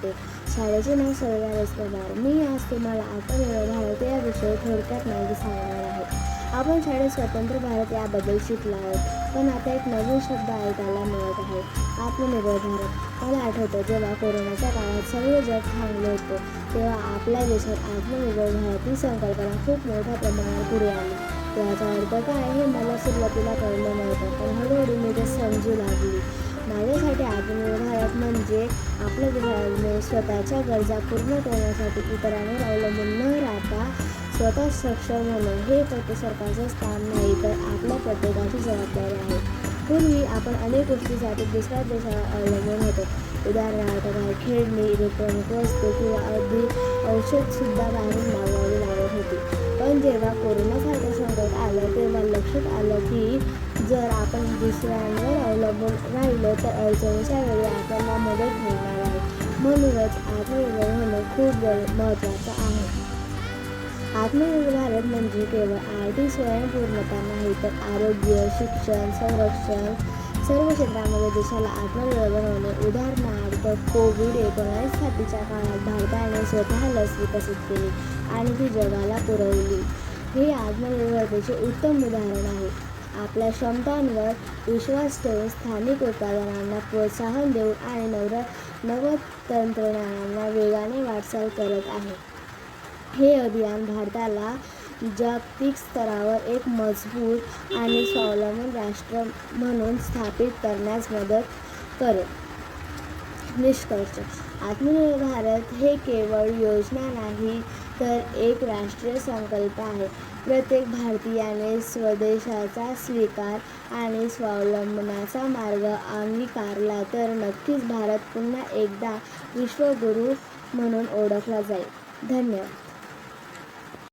होते. शाळेचे नाव सरदार एस.पवार. मी आज तुम्हाला आत्मनिर्भर भारत या विषयी थोडक्यात माहिती सांगणार आहे. आपण शाळेत स्वतंत्र भारत याबद्दल शिकलो आहोत, पण आता एक नवीन शब्द ऐकायला मिळत आहे, आत्मनिर्भर भारत. मला आठवतं जेव्हा कोरोनाच्या काळात सर्व जग थांबलं होतं, तेव्हा आपल्या देशात आत्मनिर्भर भारत ही संकल्पना खूप मोठ्या प्रमाणावर पुढे आली. याचा अर्थ काय हे मला सुरुवातीला कळलं नव्हतं, पण हळूहळू मी ते समजू लागली. माझ्यासाठी आत्मनिर्भर भारत म्हणजे आपल्या देशाने स्वतःच्या गरजा पूर्ण करण्यासाठी इतरांवर अवलंबून न राहता स्वतः सक्षम होणं. हे फक्त सरकारचंच काम नाही, तर आपल्या प्रत्येकाची जबाबदारी आहे. पूर्वी आपण अनेक गोष्टींसाठी दुसऱ्या देशावर अवलंबून होतो. उदाहरणार्थ काही खेळणी, इलेक्ट्रॉनिक वस्तू किंवा अगदी औषधसुद्धा बाहेरून मागवावी लागत होती. पण जेव्हा कोरोनासारखं संकट आलं, तेव्हा लक्षात आलं की जर आपण दुसऱ्यांवर अवलंबून राहिलो तर अडचणीच्या वेळी आपल्याला मदत मिळणार आहे. म्हणूनच आत्मनिर्भर होणं खूप महत्त्वाचं आहे. आत्मनिर्भर भारत म्हणजे केवळ आर्थिक स्वयंपूर्णता नाही, तर आरोग्य, शिक्षण, संरक्षण सर्व क्षेत्रामध्ये देशाला आत्मनिर्भर बनवणे. उदाहरणार्थ कोविड-19 साथीच्या काळात भारताने स्वतः लस विकसित केली आणि ती जगाला पुरवली. हे आत्मनिर्भरतेचे उत्तम उदाहरण आहे. आपल्या क्षमतांवर विश्वास ठेवून स्थानिक उत्पादनांना प्रोत्साहन देऊन आणि नवतंत्रज्ञानाला वेगाने वाटचाल करत आहे. हे अभियान भारताला जागतिक स्तरावर एक मजबूत आणि स्वावलंबी राष्ट्र म्हणून स्थापित करण्यास मदत करेल. निष्कर्ष: आत्मनिर्भर भारत हे केवळ योजना नाही, तर एक राष्ट्रीय संकल्प आहे. प्रत्येक भारतीयाने स्वदेशाचा स्वीकार आणि स्वावलंबनाचा मार्ग अंगीकारला तर नक्कीच भारत पुन्हा एकदा विश्वगुरू म्हणून ओळखला जाईल. धन्यवाद.